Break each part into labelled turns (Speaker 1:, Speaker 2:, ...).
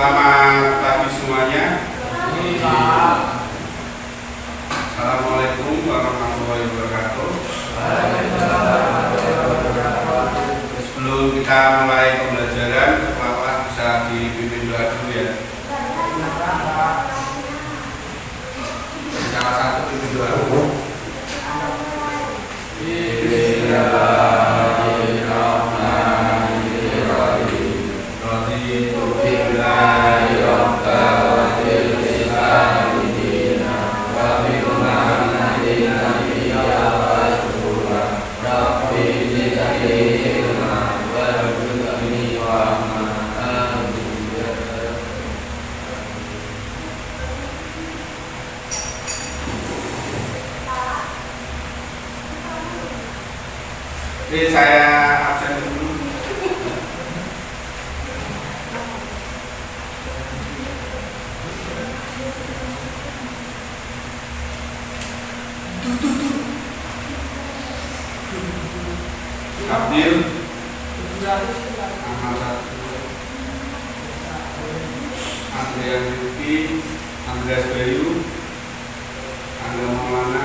Speaker 1: Selamat pagi semuanya. Assalamualaikum warahmatullahi wabarakatuh. Sebelum kita mulai pembelajaran, Bapak bisa dipimpin doa dulu ya. Salah satu pimpin doa. Ini saya absen dulu. Abdil Andreas Yuki, Andreas Bayu, Angga Maulana,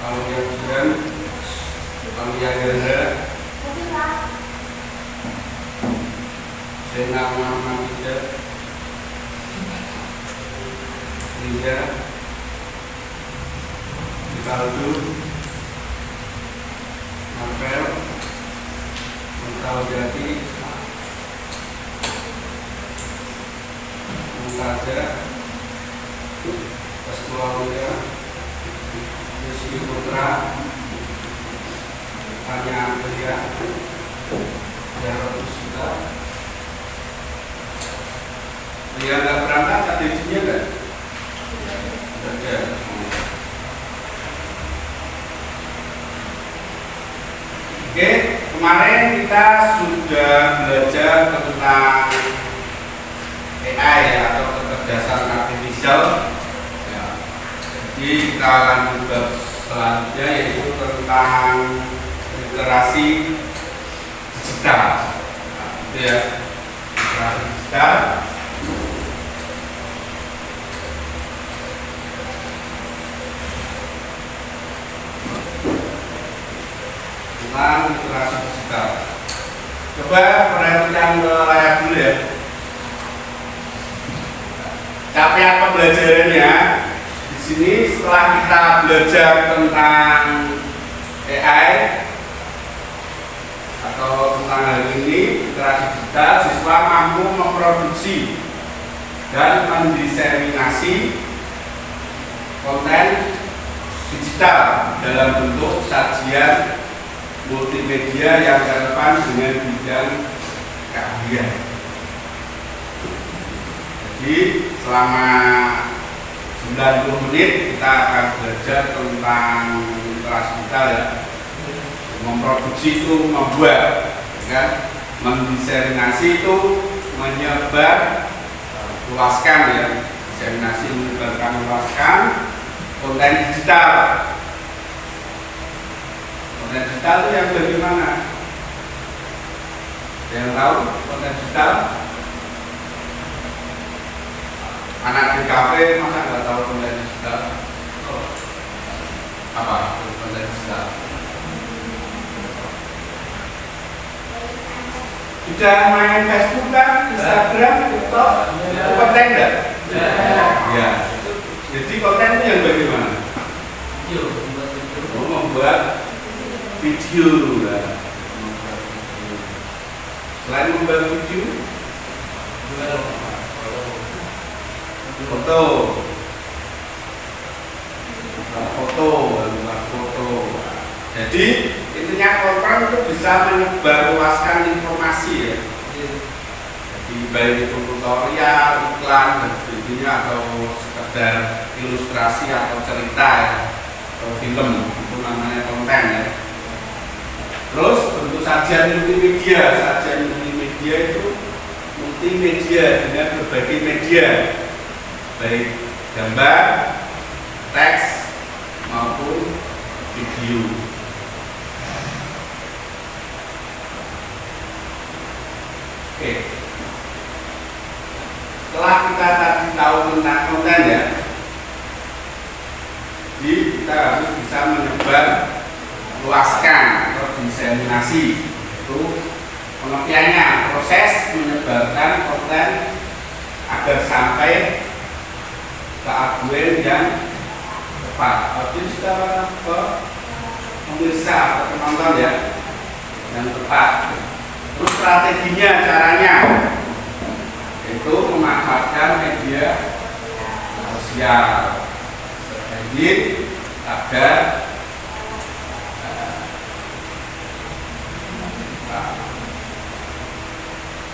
Speaker 1: Aulia Budan, Aulia Gerda, Zainal Muhammad Ida, Linda, Rivaldo, Marvel, Mentawjati, Mutaja, Paskualia, Rizky Putra, Tanya Amelia, Jarod Usita. Dia nggak berangkat, ada izinnya nggak? Ada. Oke, kemarin kita sudah belajar tentang AI ya, atau kecerdasan artifisial. Ya. Jadi kita lanjut ke selanjutnya, yaitu tentang literasi digital. Nah, itu ya, literasi digital. Tentang literasi digital. Coba perhatikan ke layar dulu ya. Capaian pembelajarannya di sini setelah kita belajar tentang AI atau tentang hal ini, literasi digital, siswa mampu memproduksi dan mendiseminasi konten digital dalam bentuk sajian multimedia yang relevan dengan bidang keahlian. Jadi selama 90 menit kita akan belajar tentang literasi digital ya. Memproduksi itu membuat, kan? Mendiseminasi itu menyebar, luaskan ya. Diseminasi menyebarkan, luaskan konten digital. Konten digital itu yang bagaimana? Yang tahu konten digital? Anak di kafe masa nggak tahu konten digital? Apa konten digital? Sudah main Facebook kan, Instagram, TikTok, itu konten nggak? Ya. Jadi konten itu yang bagaimana? Membuat video. Selain membuat video, foto. Jadi intinya konten itu bisa menyebarluaskan informasi ya. Jadi baik itu tutorial, iklan dan sebagainya, atau sekedar ilustrasi atau cerita ya, atau film, itu namanya konten ya. Terus bentuk sajian multimedia. Sajian multimedia itu multimedia dengan berbagai media, baik gambar, teks maupun video. Oke. Setelah kita tadi tahu tentang konten ya, jadi kita harus bisa menyebar luaskan atau diseminasi. Itu pengertiannya, proses menyebarkan konten agar sampai ke audiens yang tepat, audiens ke pemirsa atau penonton ya, yang tepat. Terus strateginya, caranya itu memanfaatkan media sosial sedikit agar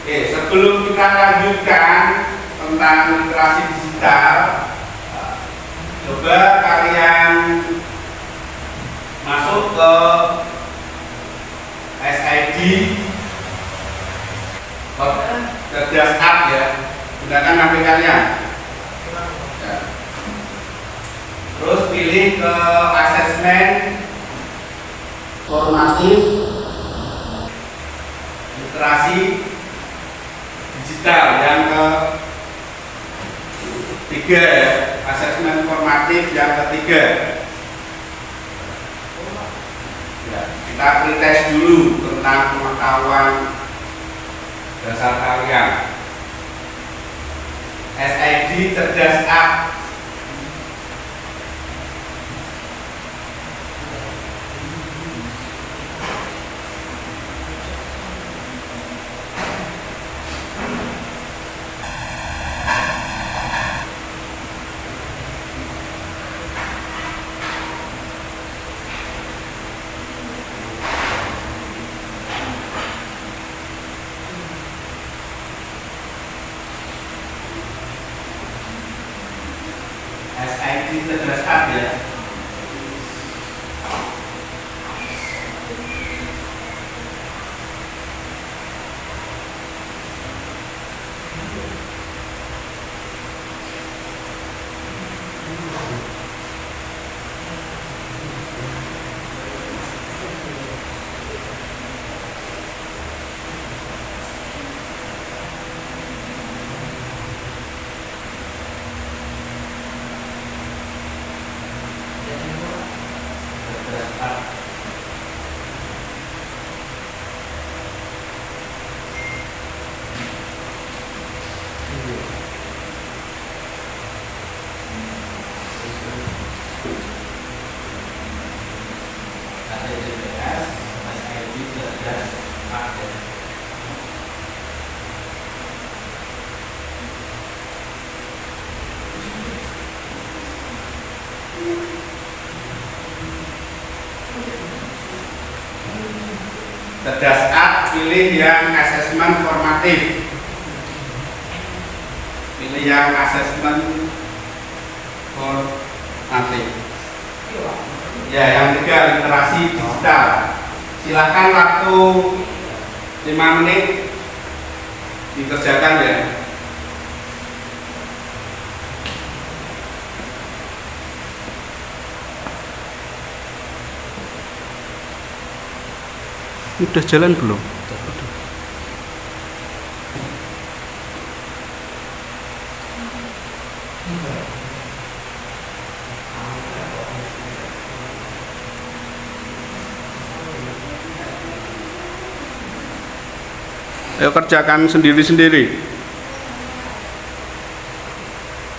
Speaker 1: sebelum kita lanjutkan tentang literasi digital, coba kalian masuk ke SID cerdas app ya, gunakan HP kalian ya. Terus pilih ke asesmen formatif literasi digital yang ketiga ya, asesmen formatif yang ketiga ya, kita pretest dulu tentang pengetahuan dasar kalian. SID cerdas app. SID cerdas app ya. Cerdas app, pilih yang asesmen formatif. Pilih yang asesmen formatif. Ya, yang ketiga literasi digital. Silakan waktu 5 menit dikerjakan ya.
Speaker 2: Udah jalan belum? Ayo kerjakan sendiri-sendiri.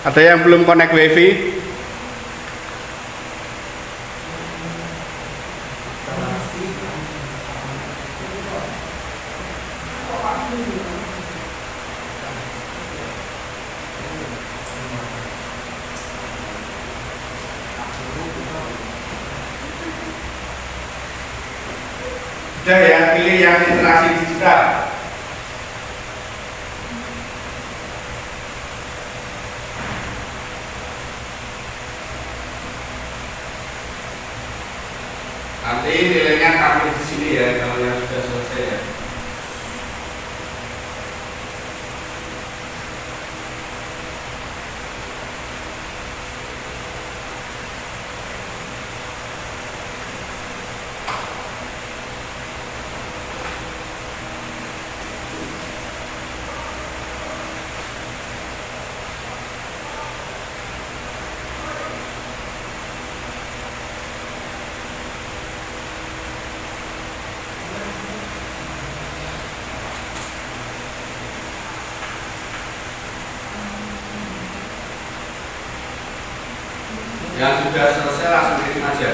Speaker 2: Ada yang belum connect wifi?
Speaker 1: Sudah ya, pilih yang literasi digital. Nanti nilainya tampil di sini ya kalau yang sudah selesai ya. Yang sudah selesai langsung kirim aja.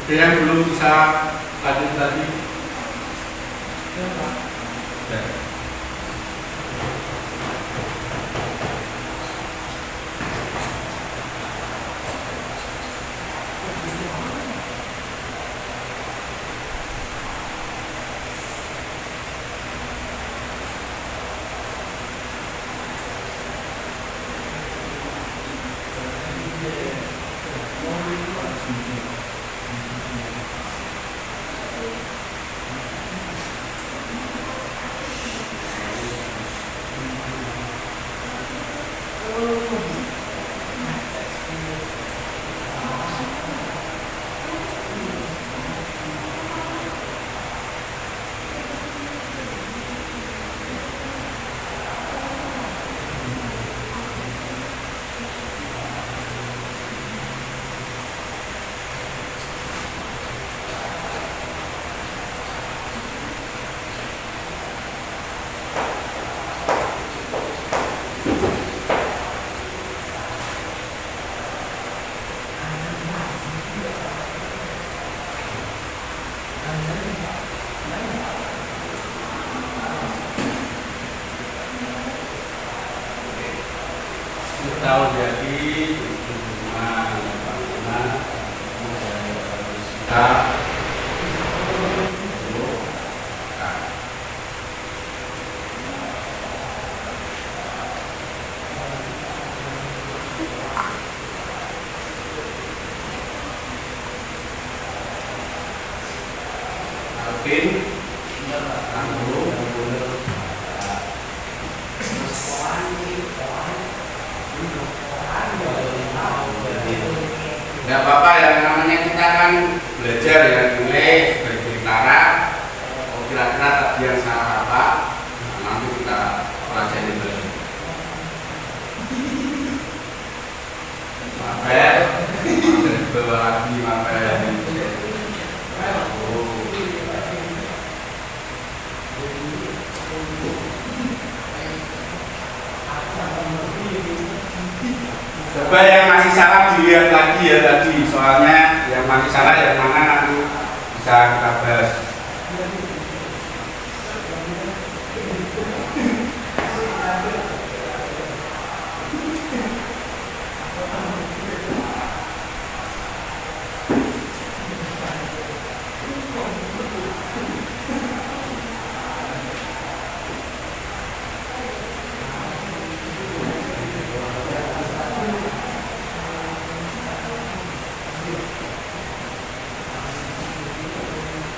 Speaker 1: Yang belum bisa lanjut tadi. Ya. Tahun jadi nggak apa-apa, yang namanya kita kan belajar ya, mulai sebagai utara. Kira-kira tadi yang salah apa, nanti kita pelajari dulu. Mapel, bawa lagi mapel. Coba yang masih salah dilihat lagi ya tadi, soalnya yang masih salah yang mana nanti bisa kita bahas.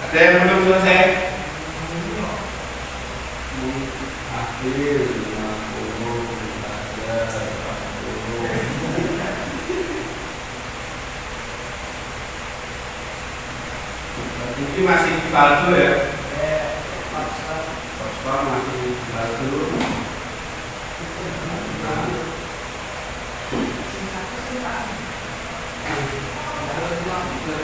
Speaker 1: Ada yang belum selesai? Akhir 50 ada 40. Ini masih palsu ya? Paspor masih palsu. Ada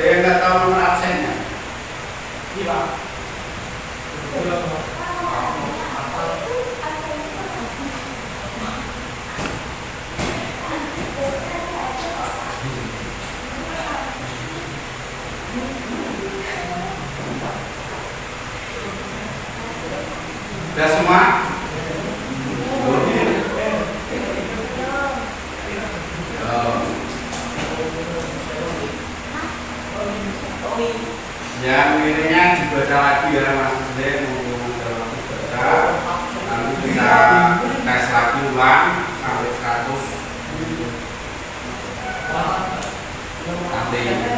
Speaker 1: yang nggak tahu nomor absennya?
Speaker 3: Iya.
Speaker 1: Sudah semua? Yang ininya dibaca lagi ya Mas Dede, mumpung ada waktu baca. Nanti kita tes lagi ulang sampai 100. Nanti ya 60.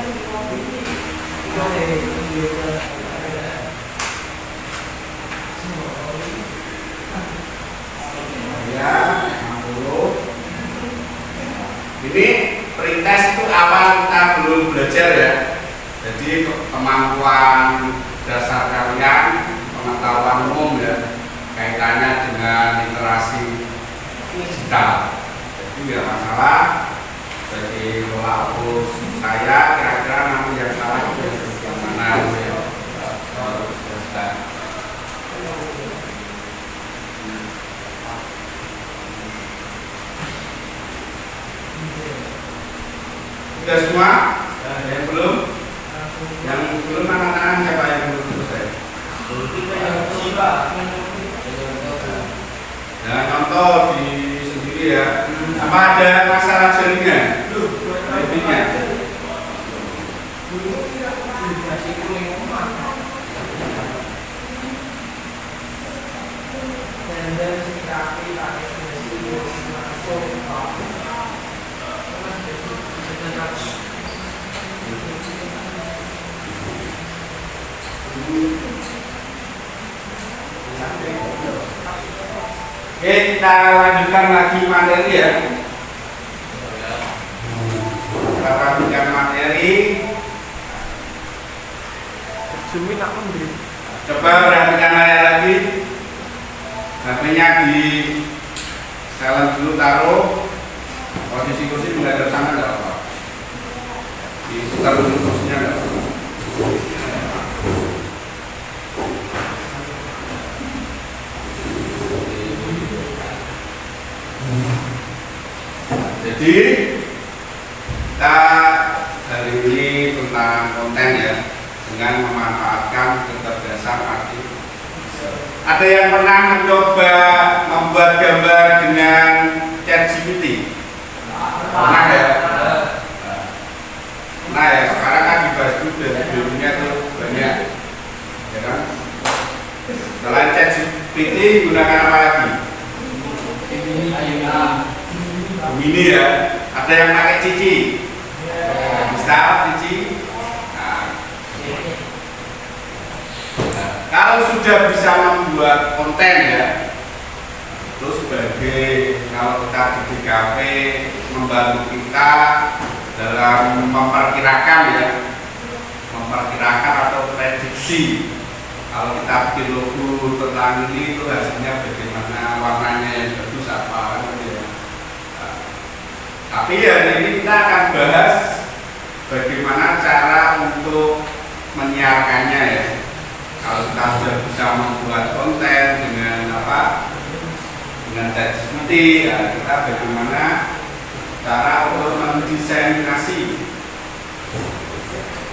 Speaker 1: Ini pretest itu awal kita belum belajar ya. Jadi kemampuan dasar kalian, pengetahuan umum ya, kaitannya dengan literasi digital. Jadi nggak masalah. Jadi kalau saya kira-kira nanti yang salah itu yang mana ya. Sudah semua? Ada yang belum? Yang belum angkat tangan siapa yang belum selesai? Nah, contoh di sendiri ya. Apa ada masalah jaringan? Intinya. Oke, kita lanjutkan lagi materi ya. Kita lanjutkan materi. Coba perhatikan layar lagi. HP-nya di silent dulu, taruh. Posisi kursi menghadap sana nggak apa-apa. Diputar dulu kursinya nggak apa-apa. Jadi kita hari ini tentang konten ya, dengan memanfaatkan kecerdasan artifisial. Ada yang pernah mencoba membuat gambar dengan ChatGPT? Pernah ya? Nah ya, sekarang kan di Facebook dan videonya tuh banyak, ya kan? Selain ChatGPT gunakan apa lagi? Ini ya, ada yang pakai Cici, bisa Cici. Kalau sudah bisa membuat konten ya, terus sebagai kalau kita di DKP membantu kita dalam memperkirakan ya, memperkirakan atau prediksi. Kalau kita bikin logo tentang ini itu hasilnya bagaimana, warnanya yang bagus apa gitu ya. Tapi hari ini kita akan bahas bagaimana cara untuk menyiarkannya ya. Kalau kita sudah bisa membuat konten dengan apa, dengan ChatGPT, ya, kita bagaimana cara untuk mendiseminasi.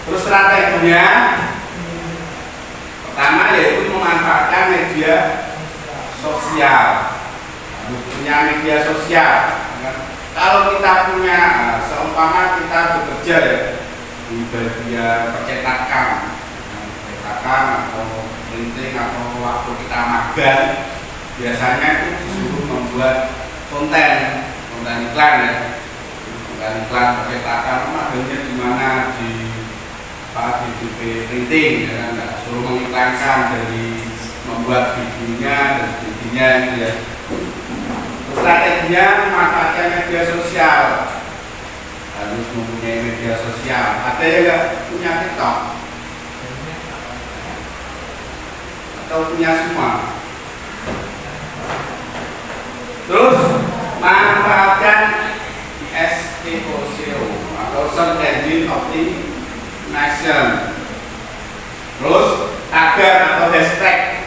Speaker 1: Terus strateginya, pertama yaitu memanfaatkan media sosial. Harus punya media sosial. Kalau kita punya, seumpama kita bekerja ya di bagian percetakan atau printing atau waktu kita magang, biasanya itu disuruh membuat konten iklan ya, konten iklan percetakan, magangnya di mana di DP printing ya kan, nggak suruh mengiklankan dari membuat videonya dan sebagainya gitu ya. Strateginya memanfaatkan media sosial, harus mempunyai media sosial. Ada yang nggak punya TikTok? Atau punya semua? Terus manfaatkan SEO atau Search Engine Optimization. Terus tagar atau hashtag.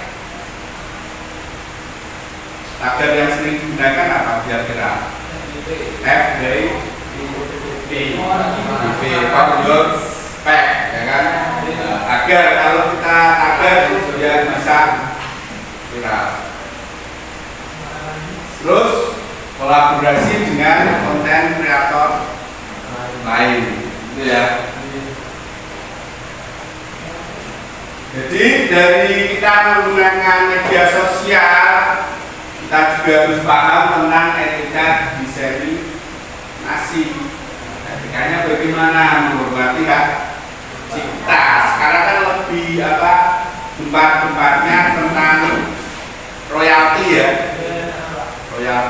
Speaker 1: Tagar yang sering digunakan apa kira-kira? FDP for your pack, ya kan? Agar kalau kita tagar itu dia bisa viral. Terus kolaborasi dengan konten kreator lain, itu ya. Jadi dari kita menggunakan media sosial, kita juga harus paham tentang etika diseminasi. Etikanya bagaimana menghormati hak cipta. Sekarang kan lebih gembar-gembarnya tentang royalti ya.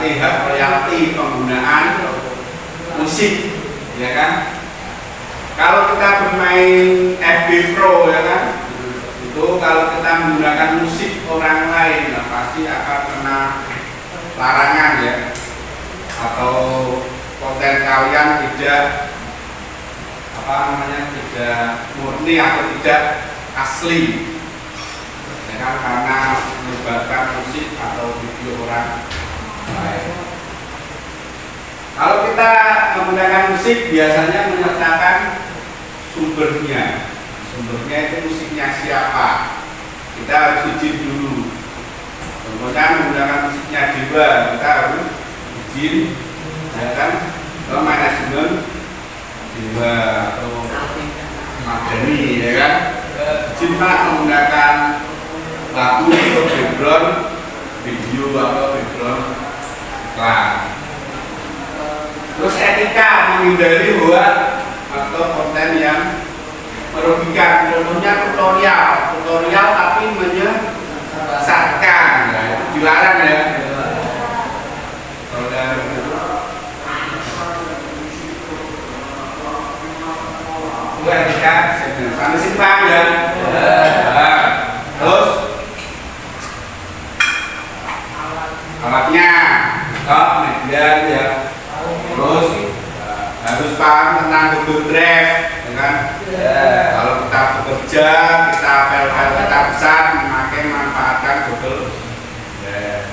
Speaker 1: Hak royalti penggunaan musik, ya kan? Kalau kita bermain FB Pro, ya kan? Itu kalau kita menggunakan musik orang lain, nah pasti akan kena larangan ya. Atau konten kalian tidak tidak murni atau tidak asli, ya kan? Karena menyebarkan musik atau video orang lain. Kalau kita menggunakan musik biasanya menyertakan sumbernya. Sumbernya itu musiknya siapa? Kita harus izin dulu. Contohnya menggunakan musiknya Dewa, kita harus izin, ya kan? Ke manajemen Dewa atau Madani, ya kan? Izin Pak menggunakan lagu atau background video atau background iklan. Terus etika menghindari hoax atau konten yang merugikan. Contohnya tutorial tapi menyesatkan, ya, itu dilarang ya. Itu etika sampai simpang ya. Terus alatnya, media ya. Terus harus paham tentang Google Drive, ya kan? Kalau kita bekerja, file-file kita besar, manfaatkan Google Drive.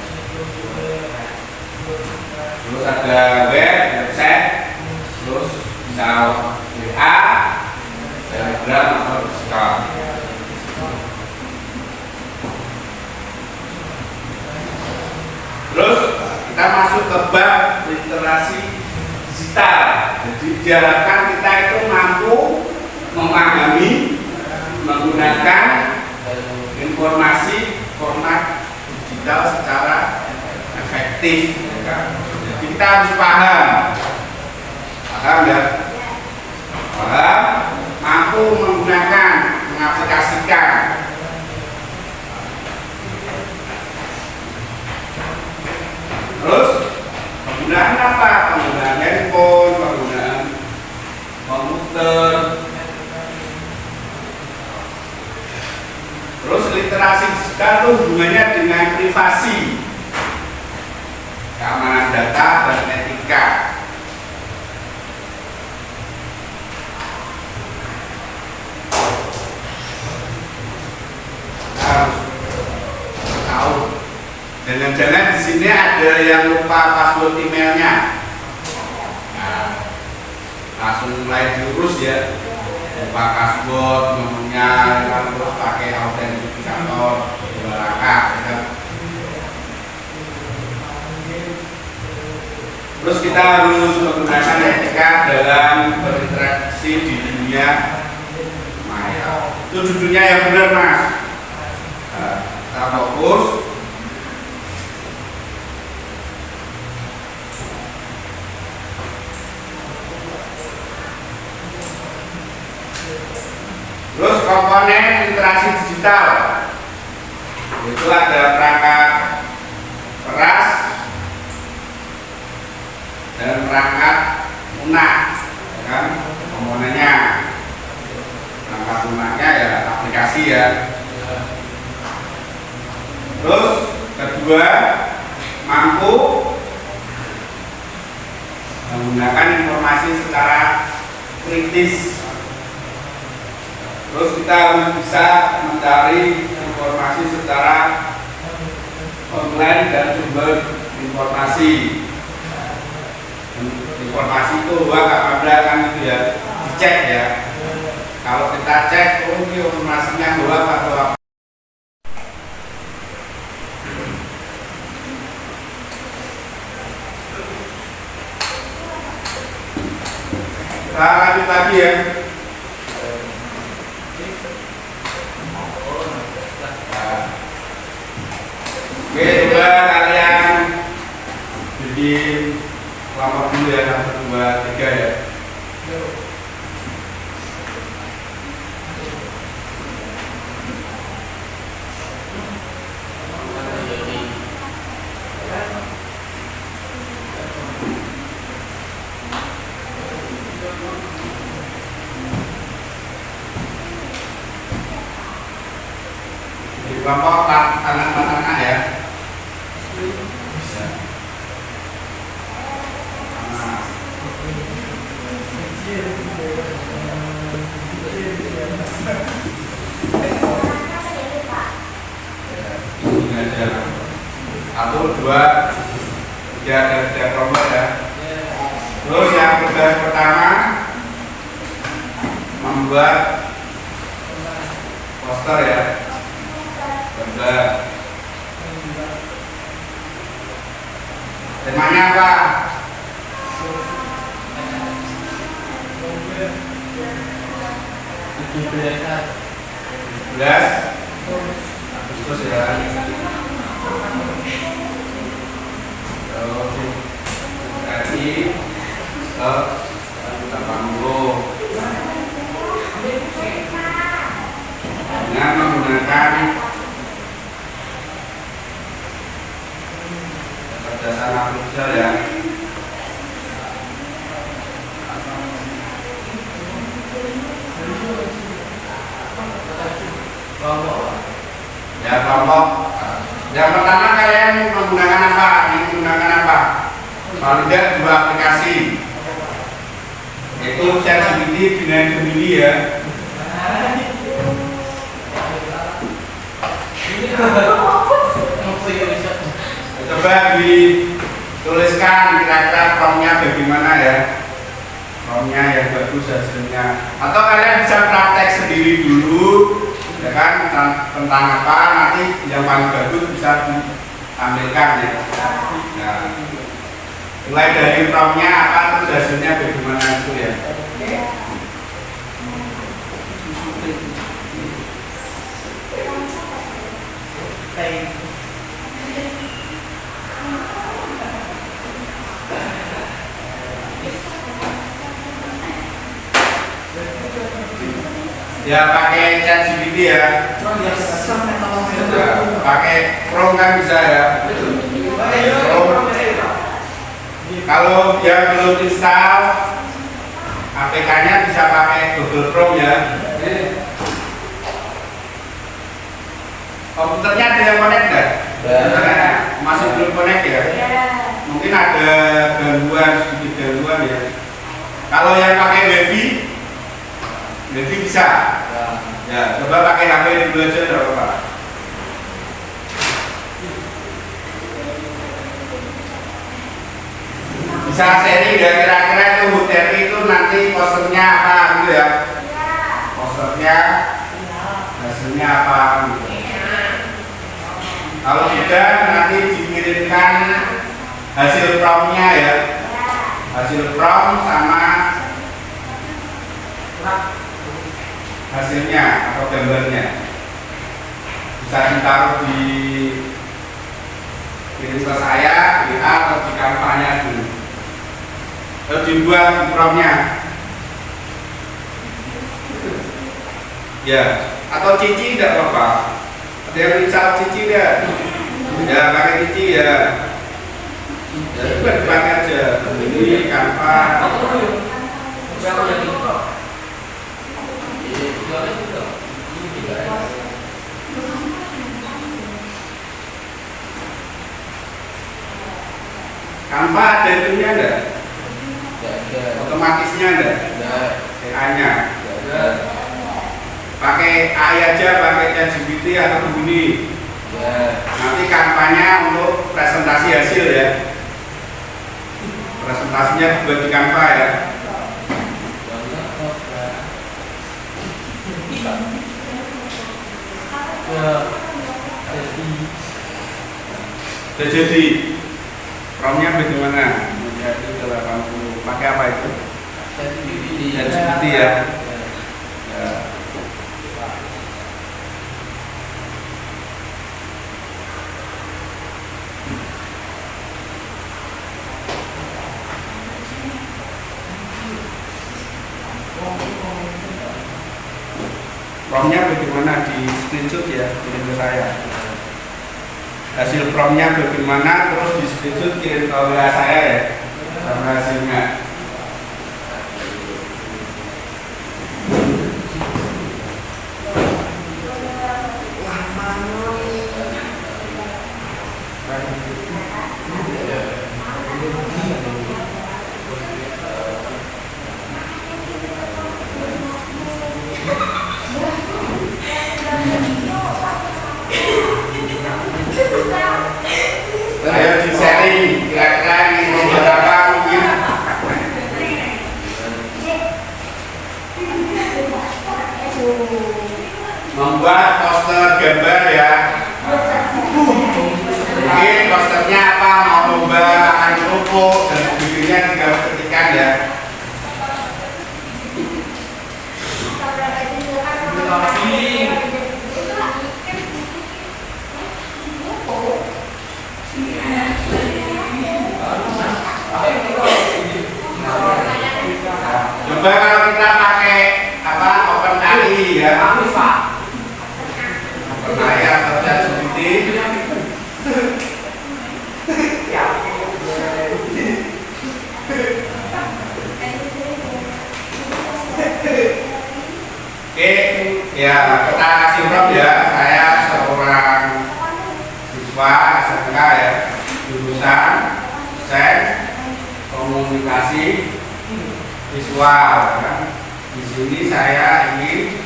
Speaker 1: Terus ada website, terus bisa WA, Telegram atau Discord. Terus kita masuk ke bab literasi digital. Jadi diharapkan kita itu mampu memahami, menggunakan informasi format digital secara efektif. Jadi kita harus paham ya, mampu menggunakan, mengaplikasikan. Terus penggunaan apa? Penggunaan handphone, penggunaan komputer. Terus literasi digital itu hubungannya dengan privasi, keamanan data dan etika. Harus tahu. Jangan-jangan di sini ada yang lupa password emailnya. Nah, langsung mulai diurus ya. Lupa password, nomornya, terus pakai autentikator, dua langkah. Ya. Terus kita harus menggunakan etika dalam berinteraksi di dunia maya. Itu judulnya yang benar, Mas. Kita fokus. Terus komponen literasi digital itu ada perangkat keras dan perangkat lunak, ya kan? Komponennya, perangkat lunaknya ya aplikasi ya. Terus kedua, mampu menggunakan informasi secara kritis. Terus kita harus bisa mencari informasi secara online dan sumber informasi. Informasi itu hoax apa kan itu ya, dicek ya. Kalau kita cek, oh ini informasinya hoax atau apa. Kita lanjut lagi ya. Oke, coba kalian bikin kelompok dulu ya, 1, 2, 3 ya. Di kelompok tangan-tangan ya. Bisa. Nah. Ini aja. 1, 2, 3 ada 3 kelompok ya. Terus yang tugas pertama membuat poster ya. Gambar. Temanya apa? 17 Agustus ya. Tadi ke 80 dengan menggunakan kecerdasan artifisial ya. Ya kelompok. Yang pertama kalian menggunakan apa? Menggunakan apa? Paling tidak 2 aplikasi. Yaitu ChatGPT dengan Gemini ya. Coba dituliskan kira-kira promptnya bagaimana ya. Promptnya yang bagus hasilnya. Atau kalian bisa praktek sendiri dulu, ya kan, tentang apa nanti yang paling bagus bisa ditampilkan ya. Nah, mulai dari promptnya apa terus hasilnya bagaimana itu ya. Ya pakai ChatGPT ya. Pakai Chrome kan bisa ya. Chrome. Kalau dia belum install APK-nya bisa pakai Google Chrome ya. Komputernya ada yang connect nggak? Masih belum connect ya? Mungkin ada sedikit gangguan ya. Kalau yang pakai WiFi bisa. Ya, coba pakai HP dulu aja enggak apa-apa. Bisa sharing ya, kira-kira itu materi itu nanti posternya apa gitu ya. Posternya hasilnya apa gitu. Kalau sudah nanti dikirimkan hasil promptnya ya. Hasil prompt sama hasilnya atau gambarnya bisa ditaruh di kirim ke saya, WA atau di kampanye dulu. Terus dibuat promptnya. Ya, atau cici tidak apa-apa. Ada yang misal cici ya, ya pakai cici ya. Ya coba dipakai aja. Ini Canva. Canva ada itunya enggak? otomatisnya enggak?
Speaker 3: Enggak.
Speaker 1: A-nya.
Speaker 3: Enggak.
Speaker 1: Pakai AI aja, pakai ChatGPT atau Gemini.
Speaker 3: Ya.
Speaker 1: Nanti kampanye untuk presentasi hasil ya. Presentasinya buat di Canva ya. Sudah jadi. Promnya bagaimana? Menjadi ke 80. Pakai apa itu? ChatGPT ya. Ya. Promnya bagaimana, di screenshot ya, kirim ke saya. Hasil promnya bagaimana, terus di screenshot kirim ke WA saya ya, sama hasilnya. Ayo di sharing, kira-kira ini membuat apa mungkin? Membuat poster gambar ya. Mungkin posternya apa, mau lomba makan kerupuk dan sebagainya, tinggal ketikkan ya. Coba kalau kita pakai apa, OpenAI ya, OpenAI atau ChatGPT, oke, ya kita kasih prompt ya. Saya seorang siswa SMK ya, jurusan desain komunikasi visual kan. Di sini saya ingin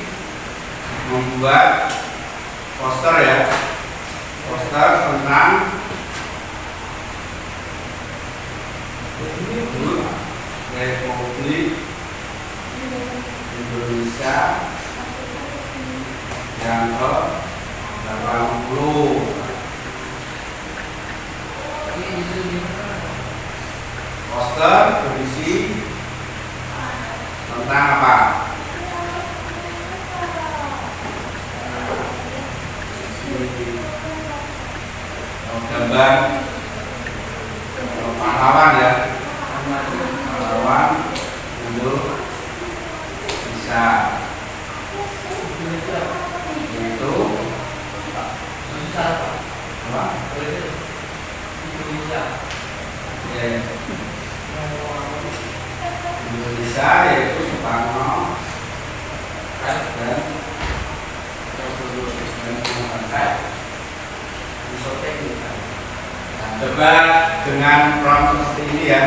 Speaker 1: membuat poster ya, poster tentang Republik Indonesia yang ke-80. Poster berisi tentang apa? Gambar pahlawan ya, pahlawan Indonesia itu apa? Indonesia yaitu Soekarno dan coba dengan prompt seperti ini ya,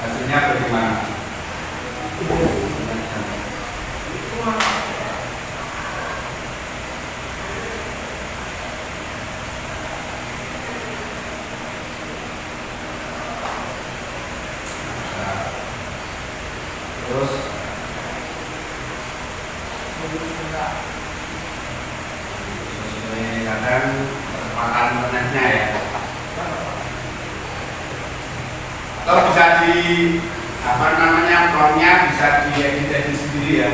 Speaker 1: hasilnya bagaimana? Terus sesuai kadang kecepatan internetnya ya, atau bisa di apa namanya, promptnya bisa diedit sendiri ya,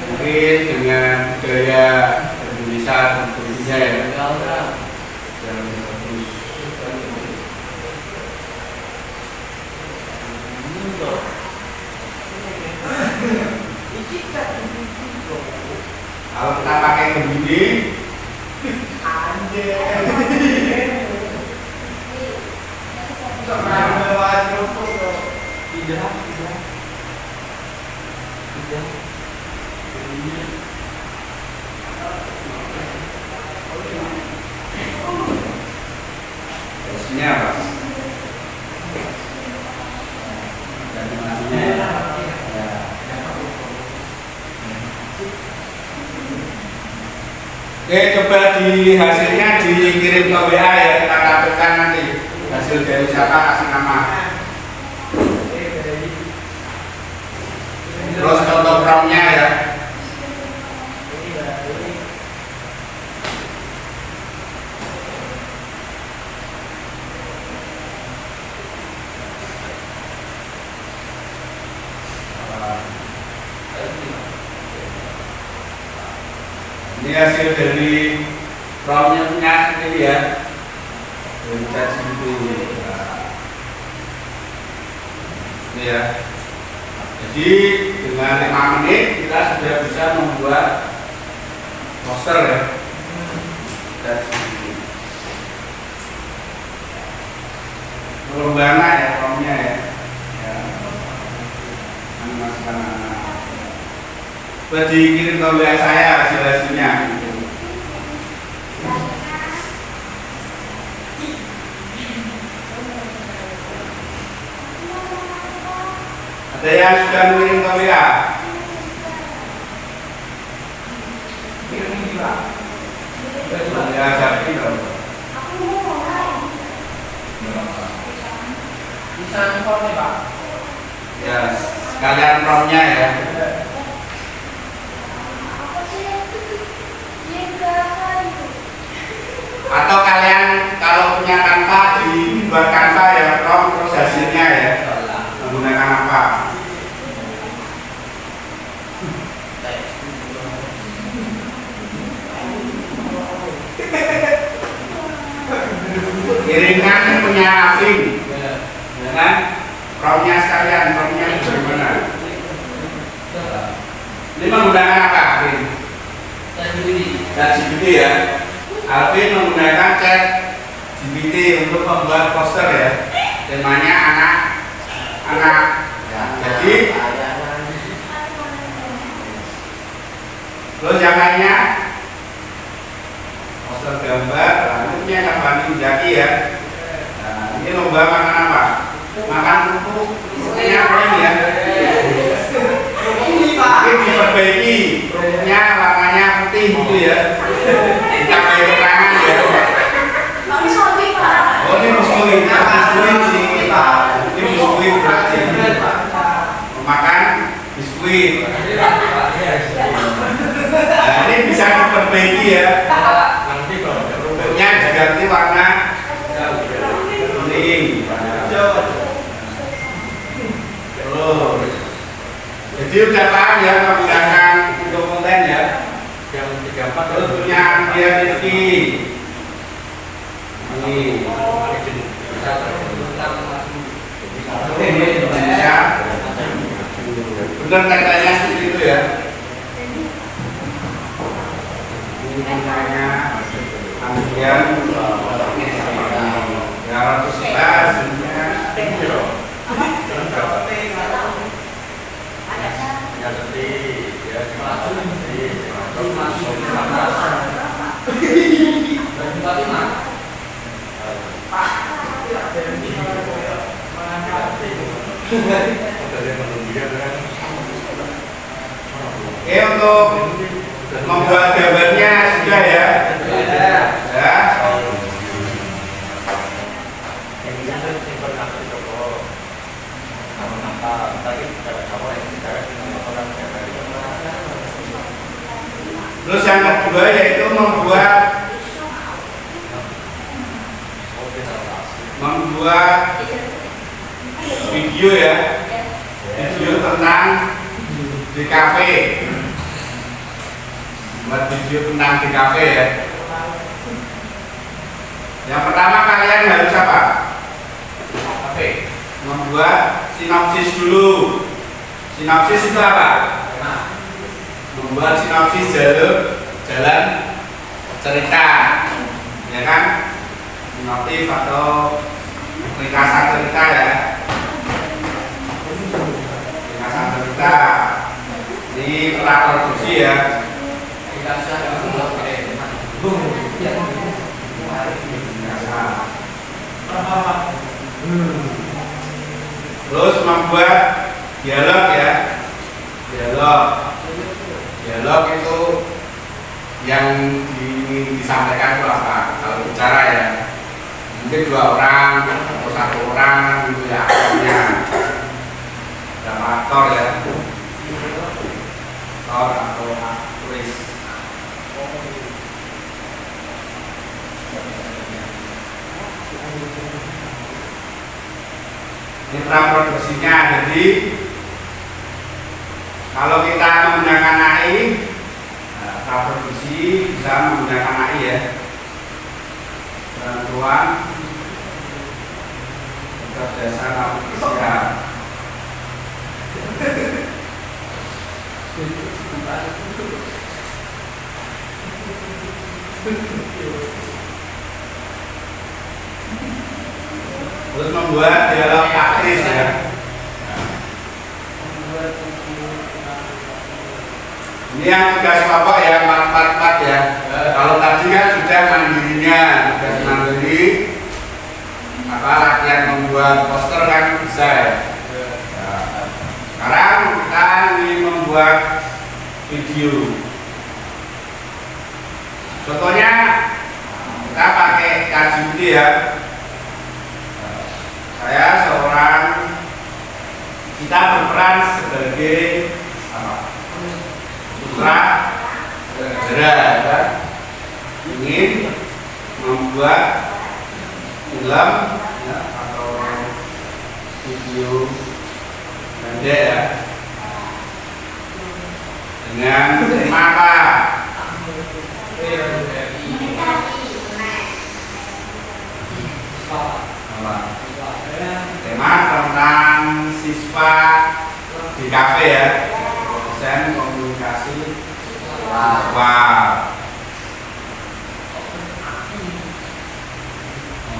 Speaker 1: mungkin dengan budaya Indonesia dan sebagainya ya, yang lebih bagus. Kalau kita pakai begini, hasilnya apa? Dan hasilnya ya. Oke, coba di hasilnya dikirim ke WA ya, kita tampilkan nanti hasil dari siapa, kasih nama. Terus contoh promnya ya. Ini hasil dari promnya punya sendiri ya. Dari ChatGPT. Ini ya. Jadi dengan 5 menit kita sudah bisa membuat poster ya. ChatGPT. Pengembangan ya promnya ya. Ya. Animasi anak-anak. Sudah dikirim ke WA saya hasil-hasilnya. Ada yang sudah mengirim ke WA? Ya, jadi dong.
Speaker 3: Bisa handphone nih Pak.
Speaker 1: Ya, sekalian promnya ya. Atau kalian kalau punya Canva dibuat Canva ya, prom terus hasilnya ya. Menggunakan apa? Kirimkan punya Afin, ya kan? Promnya sekalian, promnya bagaimana? Ini menggunakan apa, Afin? ChatGPT ya. Alvin menggunakan ChatGPT untuk membuat poster ya. Temanya anak-anak. Ya, jadi terus yang lainnya poster gambar, lalunya Kak Jaki ya. Nah, ini lomba makan apa? Makan kerupuk. Ini apa ini ya? Ini diperbaiki, kerupuknya warnanya putih gitu ya. Kita pakai keterangan ya. Oh ini biskuit, biskuit sih. Ini biskuit berarti. Makan biskuit. Nah ini bisa diperbaiki ya. Kerupuknya diganti warna kuning. Terus, jadi udah paham ya menggunakan untuk konten ya.
Speaker 3: Yang 34
Speaker 1: Terus punya dia Rizky. Ini Indonesia. Benar tagline-nya seperti itu ya. Ini tagline-nya Andian ya 111 Oke, untuk membuat gambarnya sudah ya. Ya. Terus yang kedua yaitu membuat video ya, video tentang di kafe, buat video tentang di kafe ya. Yang pertama kalian harus apa? Membuat sinopsis dulu. Sinopsis itu apa? Membuat sinopsis jalan cerita, ya kan? Sinopsis atau ringkasan cerita ya. Ringkasan cerita. Ini praproduksi ya. Terus membuat dialog ya. Dialog itu yang disampaikan itu apa. Kalau bicara ya mungkin 2 orang atau 1 orang gitu ya aktornya, berapa aktor ya, aktor atau aktris. Ini praproduksinya, jadi kalau kita menggunakan AI, praproduksi bisa menggunakan AI ya, bantuan kecerdasan artifisial. Terus membuat dialog aktris ya. Ini yang tugas pokok ya, 444 ya. Kalau tadi kan sudah mandirinya, tugas mandiri, latihan membuat poster kan bisa ya. Sekarang kita ingin membuat video. Contohnya kita pakai ChatGPT ya. Saya seorang, kita berperan sebagai sutradara, ingin membuat film ya, atau video pendek ya, dengan tema apa? Tema tentang siswa di kafe ya, dosen komunikasi siswa.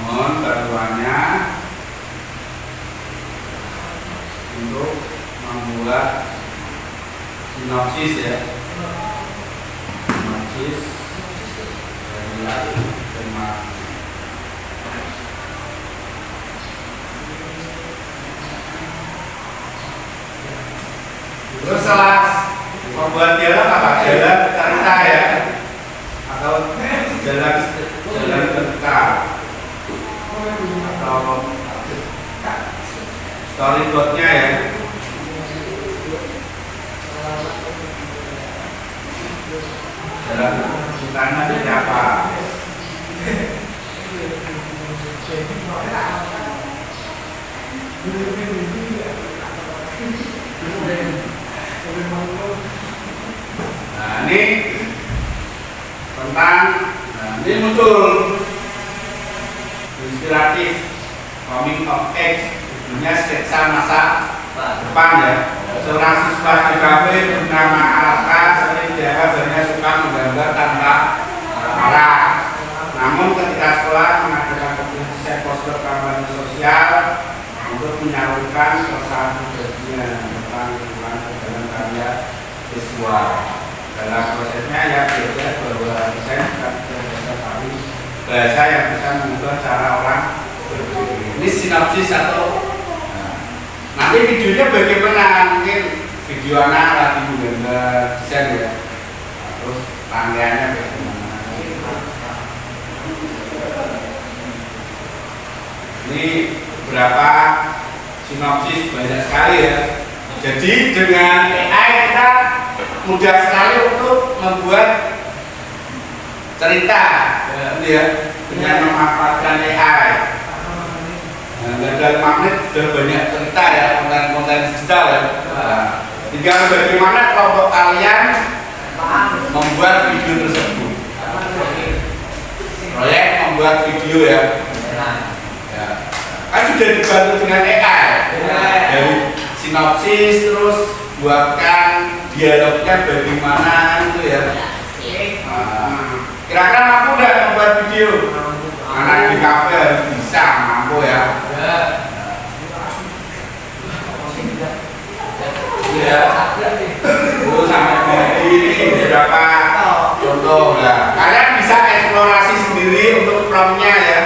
Speaker 1: Mohon bantuannya untuk membuat sinopsis ya, sinopsis dari tema. Terus setelah membuat dialog apa? Jalan cerita ya, atau jalan cerita, atau storyboardnya ya. Jalan ceritanya seperti apa? Nah ini tentang, ini muncul inspiratif coming of age, judulnya sketsa masa depan ya. Seorang siswa di kafe bernama Alka sering dianggapnya suka menggambar tanpa arah. Namun ketika sekolah mengadakan kompetisi poster kampanye sosial untuk menyalurkan keresahan pribadinya tentang lingkungan dalam karya visual. Dalam prosesnya ya biasanya bahwa desain bukan bahasa tapi bahasa yang bisa mengubah cara orang berpikir. Ini sinopsis atau nanti videonya bagaimana, mungkin video anak lagi menggambar desain ya, terus rangkaiannya bagaimana. Ini beberapa sinopsis, banyak sekali ya. Jadi dengan AI kita mudah sekali untuk membuat cerita ya, dengan memanfaatkan AI. Dan magnet sudah banyak cerita ya, konten-konten digital ya. Tinggal bagaimana kelompok kalian membuat video tersebut. Proyek membuat video ya. Kan sudah dibantu dengan AI. Dari sinopsis terus buatkan dialognya bagaimana itu ya. Kira-kira mampu nggak membuat video? Anak di kafe harus bisa, mampu ya. Ya, terus sampai ini beberapa contoh ya. Kalian bisa eksplorasi sendiri untuk promptnya ya.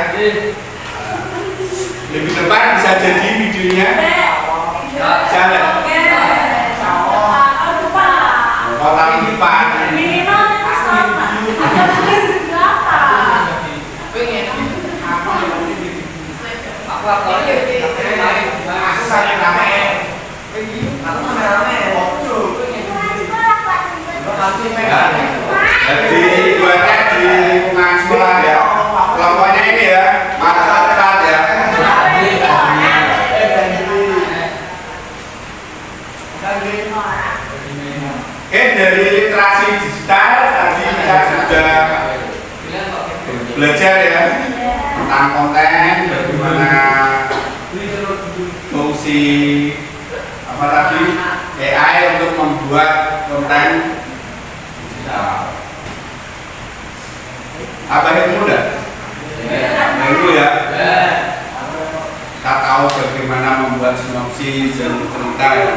Speaker 1: Lebih depan bisa jadi videonya. Bisa nggak? Oh tapi di depan. sudah belajar ya tentang konten, bagaimana fungsi apa tadi AI untuk membuat konten. Apa yang mudah? Itu ya. Kita tahu bagaimana membuat sinopsis dan cerita ya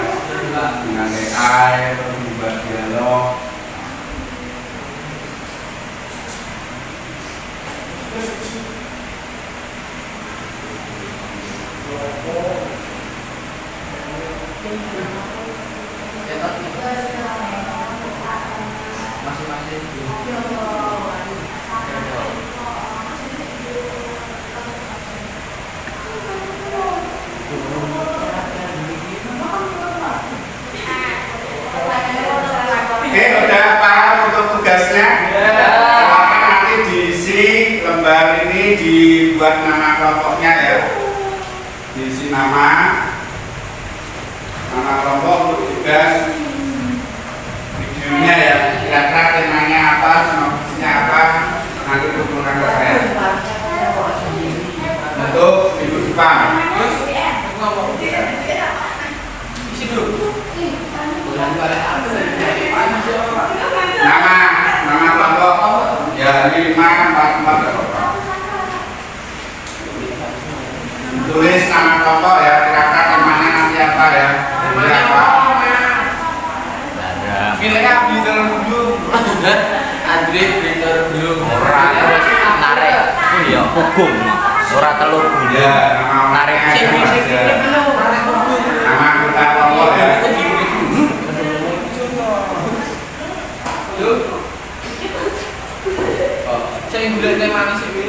Speaker 1: dengan AI, membuat dialog. Oke, udah paham untuk tugasnya? Silakan nanti diisi lembar ini, dibuat nama kelompoknya ya. Diisi nama kelompok untuk tugas videonya ya. Kira-kira temanya apa, sinopsisnya apa, nanti kumpulkan ke saya. Untuk minggu depan. Nama kelompok ya 5, 4, 4 apa. Tulis nama kelompok ya, kira-kira temanya nanti apa ya. Temanya apa?
Speaker 3: Pilih Peter Belum. Andre Peter Belum.
Speaker 4: Orang terus narik. Oh iya, hukum. Ora telur
Speaker 1: Ya,
Speaker 4: gula.
Speaker 1: nama
Speaker 4: Narik
Speaker 1: orangnya
Speaker 4: sini.
Speaker 1: aja. Nama anggota kelompok ya.
Speaker 3: Saya gula teh manis iki.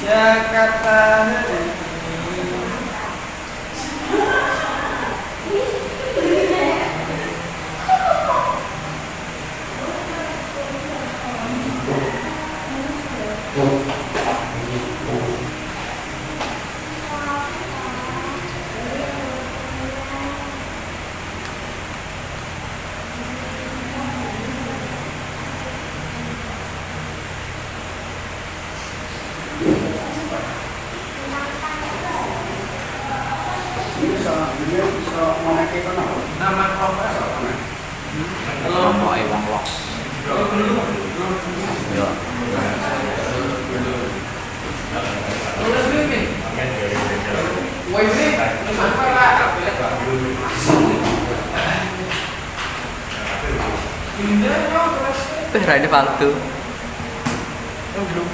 Speaker 3: Jakarta hari ini.
Speaker 1: Bisa moneke kono.
Speaker 3: Nama kelompok apa?
Speaker 4: Kelompok wong lok. Yo.
Speaker 3: Terus ini. Woi ini, mana lah? Indah kok terus.
Speaker 4: Rada palsu.
Speaker 3: Belum.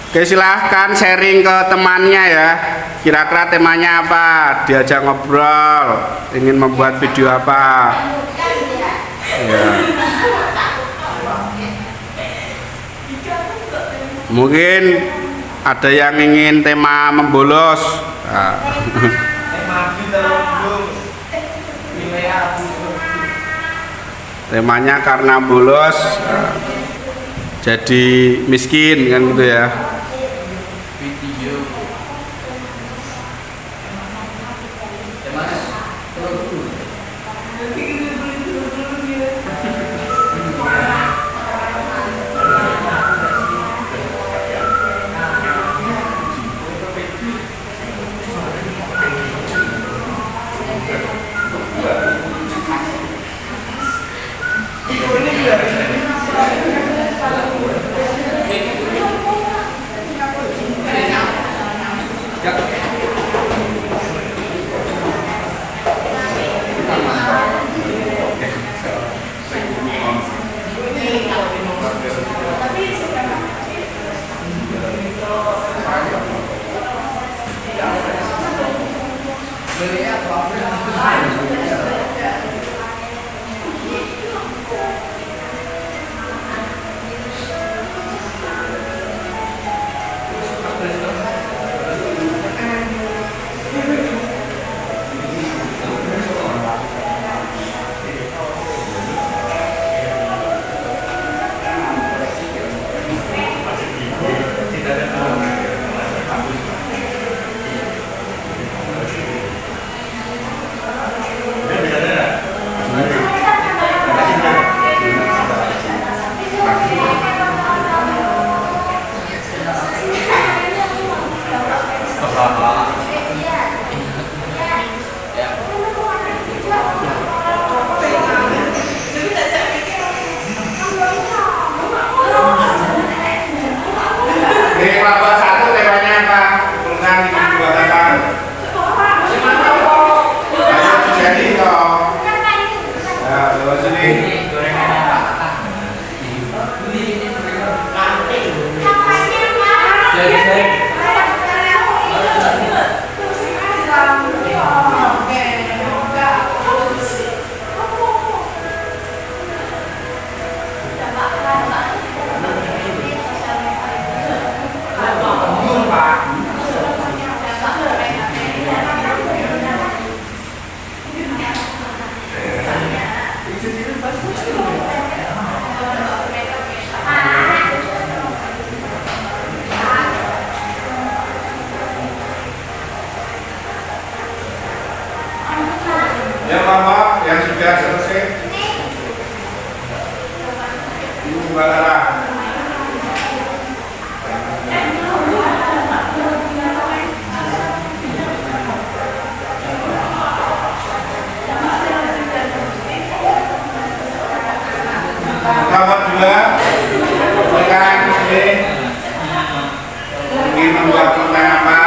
Speaker 2: Oke, silahkan sharing ke temannya ya. Kira-kira temanya apa? Diajak ngobrol. Ingin membuat video apa? Ya. Mungkin ada yang ingin tema membolos. Nah.
Speaker 3: Tema Peter Belum. Pilih aku.
Speaker 2: Temanya karena bolos jadi miskin kan gitu ya.
Speaker 3: Video.
Speaker 2: kelompok 1 temanya apa? Kumpulkan ingin membuat apa? Ayo jadi toh. Ya, lewat sini. Ya kelompok yang sudah selesai. Ibu Balara. Kelompok 2 kumpulkan ingin membuat konten apa?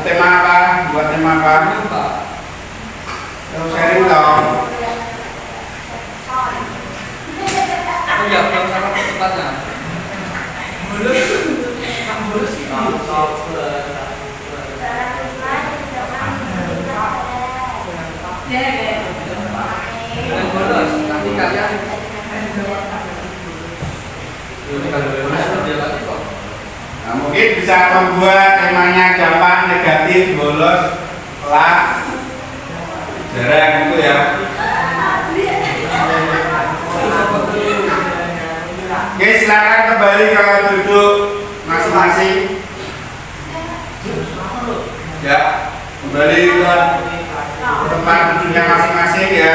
Speaker 2: Tema apa? Buat tema apa? Terus sharing dong.
Speaker 4: Ya, belum sama tempatnya. Nanti kalian
Speaker 2: Nah, mungkin bisa membuat temanya gampang, negatif, bolos, telak, jarang gitu ya. Oke, silakan kembali ke duduk masing-masing. Ya, kembali ke tempat duduknya masing-masing ya.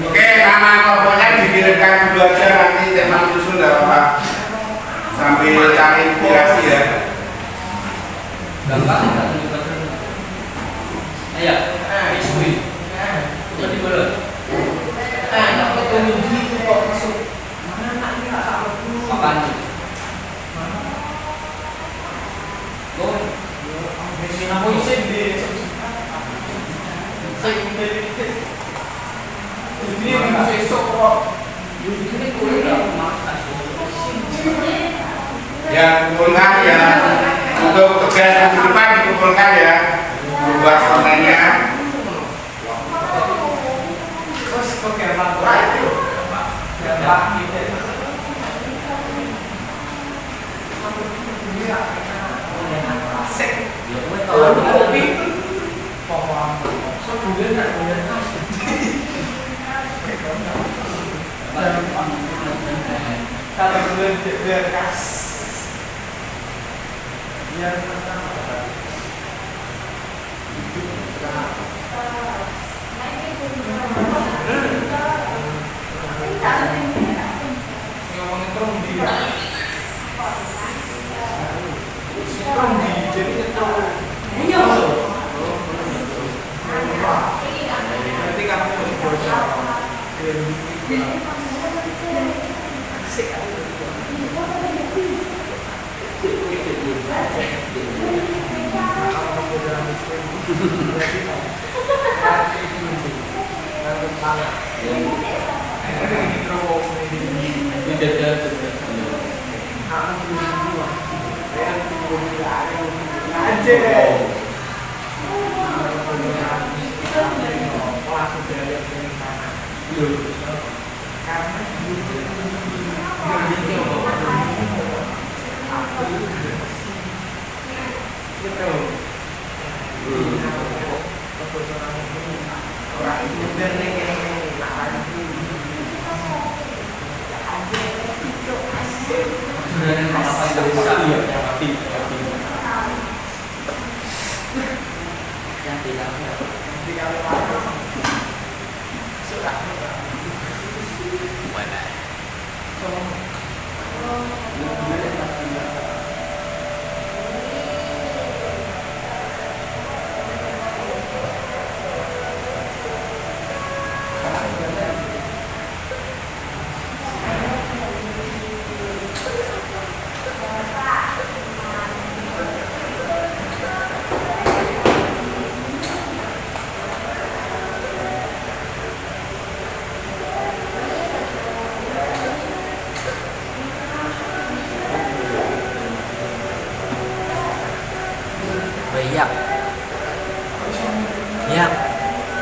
Speaker 2: Oke, nama kelompoknya dikirimkan dulu aja, nanti tema menyusul nggak apa-apa. Sambil cari inspirasi ya.
Speaker 4: gampang enggak? Ayo, isui. Jadi boleh. Nak ketemu gitu kok masuk. Mana nak ini tak sama dulu. Apaan itu? Oh, mesin apa isi di? Saya ini besok kok. Ini kuliah masak.
Speaker 2: Ya, kumpulkan ya. Untuk tugas minggu depan dikumpulkan ya. Membuat kontennya.
Speaker 3: Terus kok gambar itu? Gambar gitu. Asik. Kalau kopi, pohon. Sebulan tak boleh nasi. Kalau bulan dia kas. Biar ngomongin trombi ya. Trombi jadi nyetrum. Iya. Nanti kamu bocor. Asik. Karena
Speaker 4: Iya. Iya.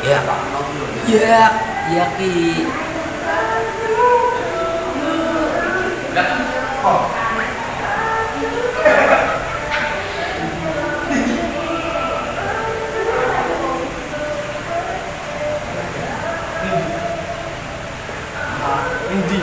Speaker 4: Iya. Iya. Iya ki.
Speaker 3: Indi.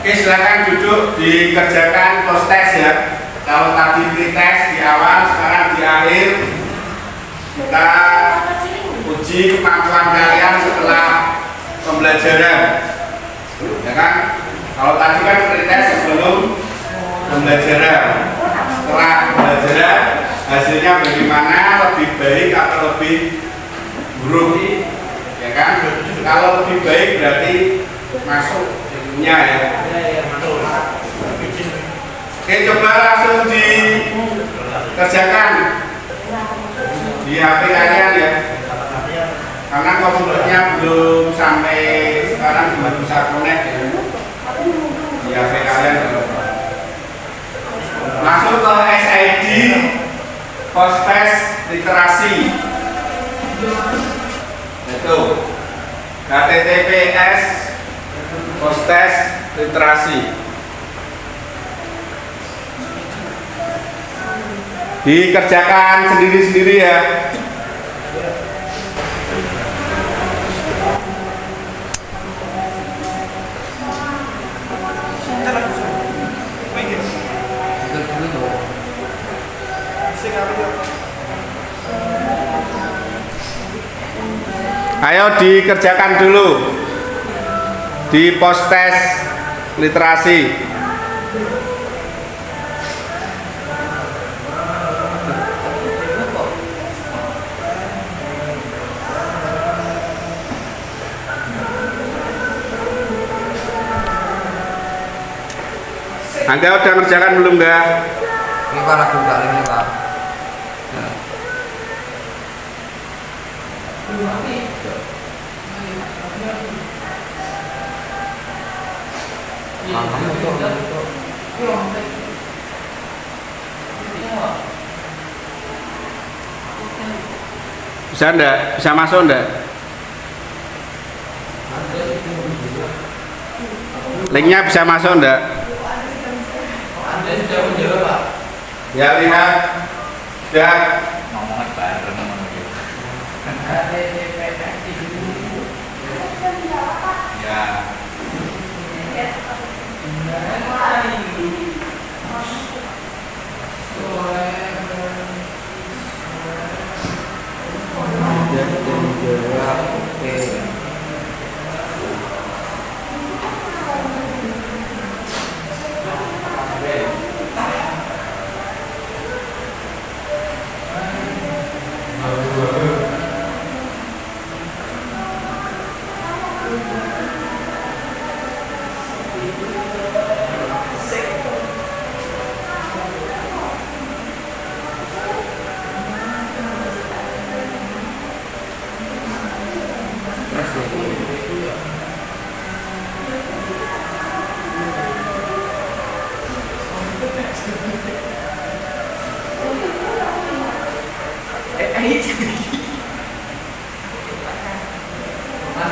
Speaker 1: Oke, silakan duduk, dikerjakan post test ya. Kalau tadi pretest di awal, sekarang di akhir kita uji kemampuan kalian setelah pembelajaran, ya kan? Kalau tadi kan pretest sebelum pembelajaran. Setelah pembelajaran, hasilnya bagaimana, lebih baik atau lebih buruk, ya kan? Kalau lebih baik berarti masuk ilmunya ya. Oke, coba langsung dikerjakan di HP kalian ya, karena komputernya belum sampai sekarang belum bisa connect ya di HP kalian. Masuk ke SID post test literasi itu HTTPS post test literasi. Dikerjakan sendiri-sendiri ya. Ayo dikerjakan dulu di post test literasi. Anda udah ngerjakan belum enggak?
Speaker 4: Ini Pak lagi buka link nih Pak.
Speaker 2: Bisa enggak? Bisa masuk enggak? Linknya bisa masuk enggak?
Speaker 1: Ya, lihat. Sudah.
Speaker 5: Ngomongnya bareng
Speaker 1: Ya.
Speaker 4: Mana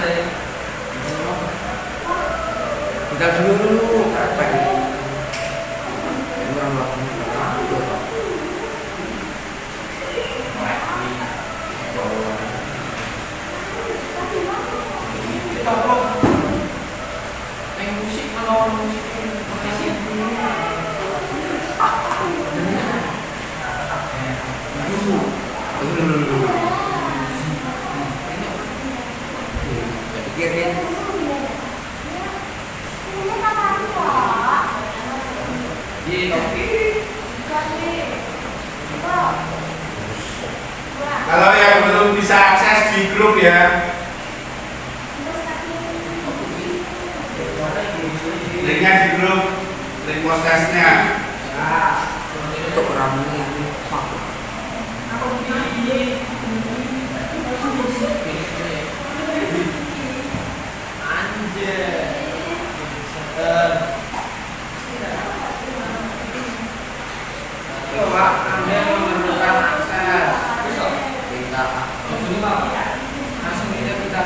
Speaker 4: ya? Kita dulu apa ini? Orang musik melawan musik
Speaker 1: Kalau yang belum bisa akses di grup ya, linknya di grup, link postesnya.
Speaker 4: untuk orang ini
Speaker 3: Coba Anda memerlukan akses.
Speaker 4: kita
Speaker 3: Langsung kita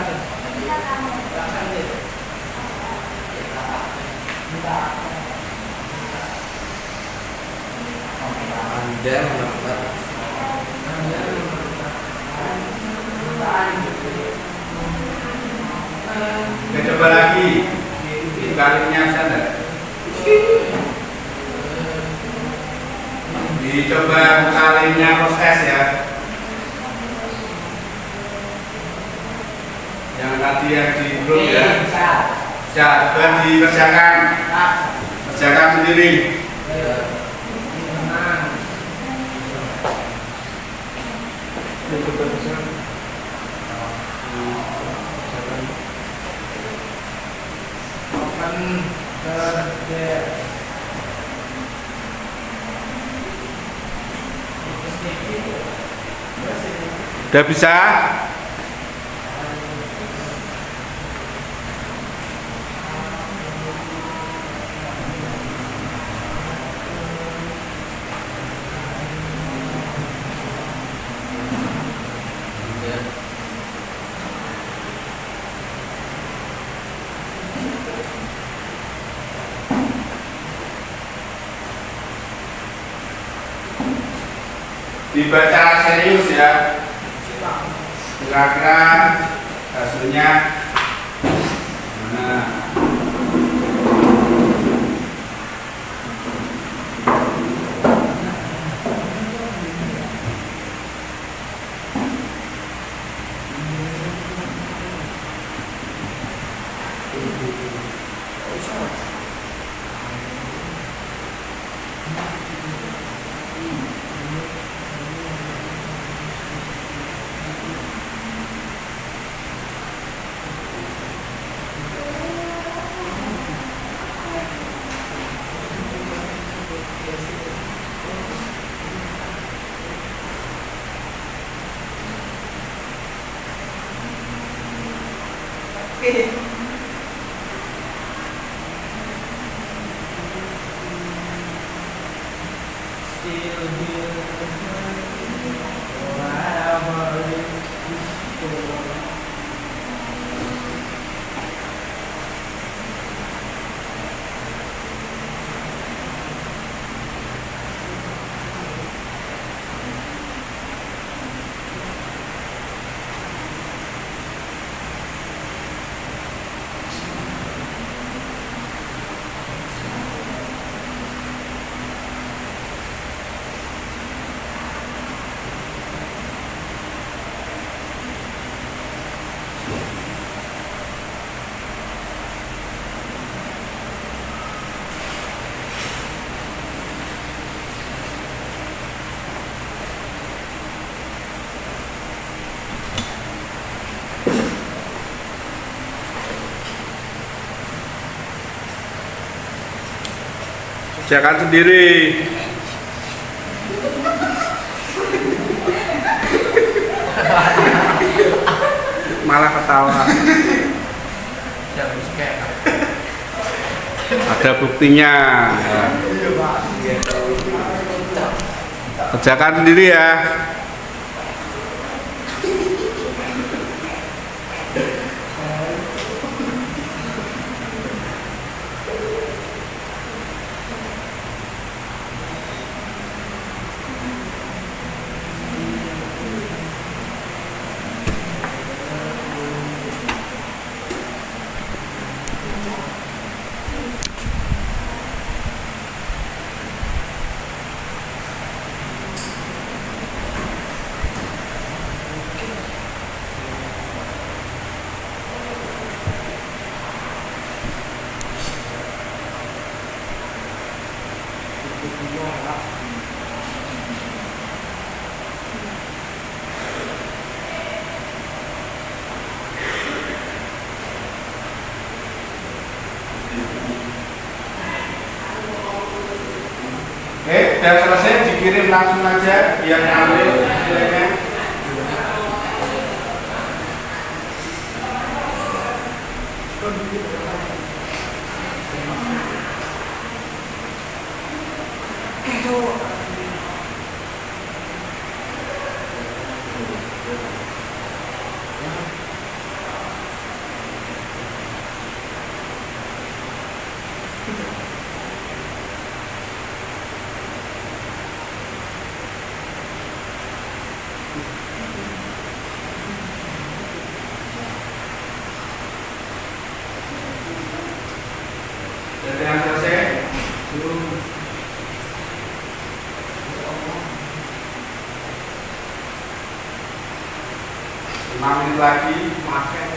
Speaker 4: Anda mendapat
Speaker 1: Kita coba lagi, kalinya sana. Dicoba kalinya proses ya. Yang tadi yang di grup ya. Ya, coba dikerjakan. Kerjakan sendiri. Udah bisa? Dibaca serius ya. Kira-kira hasilnya mana? Kerjakan sendiri. Malah ketawa. Ada buktinya. Kerjakan sendiri ya.
Speaker 2: Udin langsung aja biar ngambil nilainya. Jadi yang selesai. 5 menit lagi makan.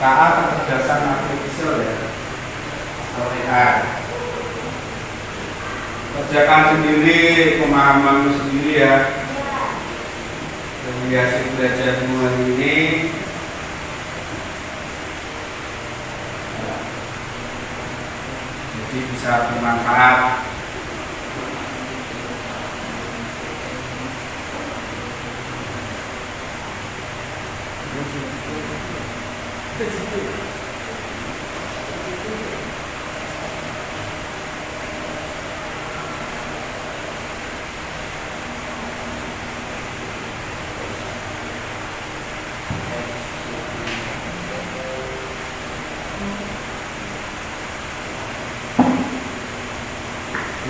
Speaker 2: KA kecerdasan artifisial ya. KA. Kerjakan sendiri, pemahaman sendiri ya. Dari hasil belajar bulan ini. Jadi bisa bermanfaat.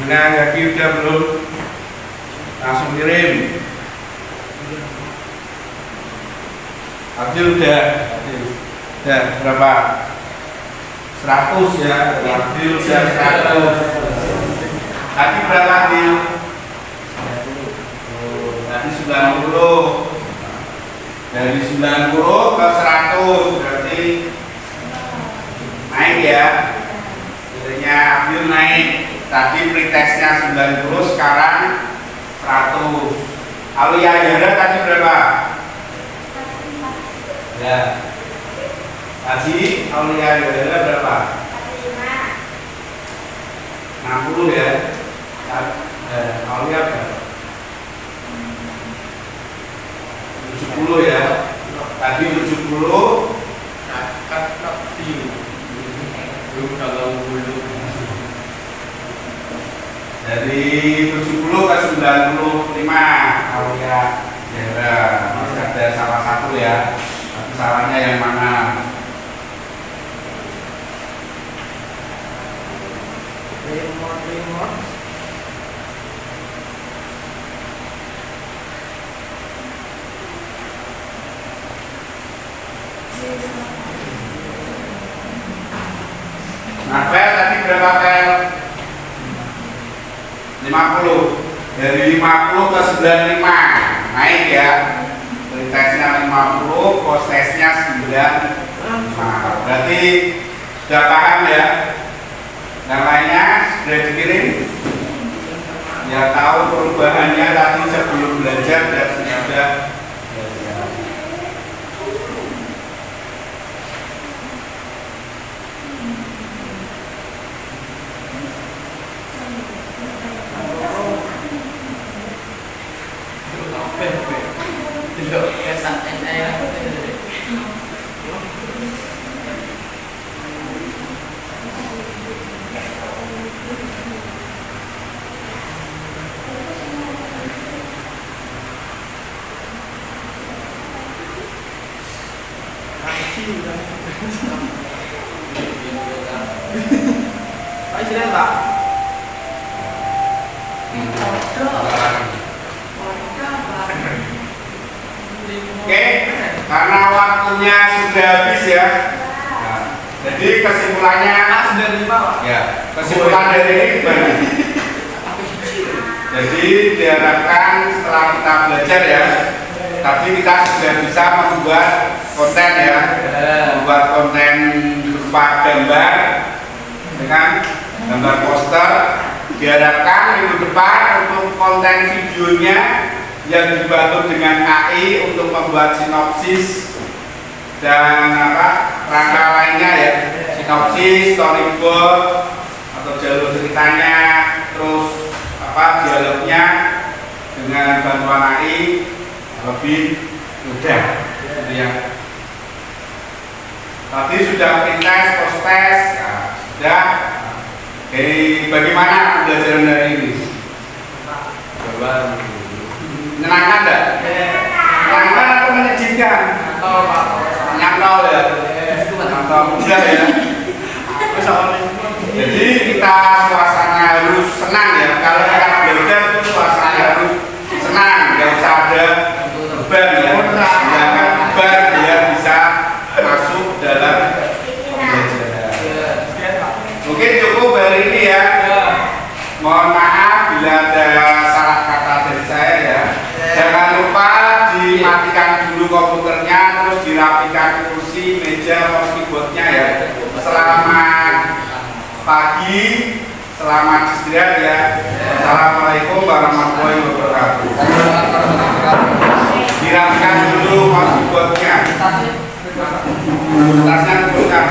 Speaker 2: Nah, Yaki udah belum? Langsung kirim. Abdul udah. Ya, berapa? 100 ya. Abdul udah 100. Tadi berapa Abdul? Tadi 90. Dari 90 ke 100 berarti naik ya. Nilainya Abdul naik. Tadi pretestnya 90, sekarang 100. Alia Yara tadi berapa? Ya. Tadi Alia Yara berapa? 60 ya. Alia berapa? 70 ya. Tadi 70. Dari 70 ke 95 Aulia Yara. Masih ada salah satu ya. Tapi salahnya yang mana? Nah, Fel tadi berapa Fel? 50. Dari 50 ke 95 naik ya. Pretestnya 50, postesnya 95. Berarti sudah paham ya. Yang lainnya sudah dikirim. Ya tahu perubahannya tadi sebelum belajar dan sudah belajar.
Speaker 4: Pak.
Speaker 2: Oke, karena waktunya sudah habis ya. Nah, jadi kesimpulannya
Speaker 4: Sudah 5 Pak.
Speaker 2: ya, kesimpulan dari ini gimana? Jadi diharapkan setelah kita belajar ya, tapi kita sudah bisa membuat konten ya, membuat konten berupa gambar
Speaker 1: dengan gambar poster. Diharapkan minggu depan untuk konten videonya yang dibantu dengan AI untuk membuat sinopsis dan rangka lainnya ya, sinopsis, storyboard atau jalur ceritanya, terus dialognya dengan bantuan AI lebih mudah gitu ya. Tadi sudah pretest, post-test, ya, sudah. Bagaimana pembelajaran hari ini? Menyenangkan enggak? Menyenangkan atau menyedihkan? Nyantol ya? Nyantol mudah ya? Jadi kita suasana harus senang ya. Kalau kita belajar itu suasana harus senang, nggak usah ada beban ya. Jangan beban biar bisa masuk dalam pembelajaran. Mungkin cukup hari ini ya. Mohon maaf bila ada salah kata dari saya ya. Jangan lupa dimatikan dulu komputernya, terus dirapikan kursi, meja, mouse keyboardnya ya. Selamat pagi, selamat istirahat ya. Assalamualaikum warahmatullahi wabarakatuh. Dirapikan dulu mouse keyboardnya. Tasnya bukan.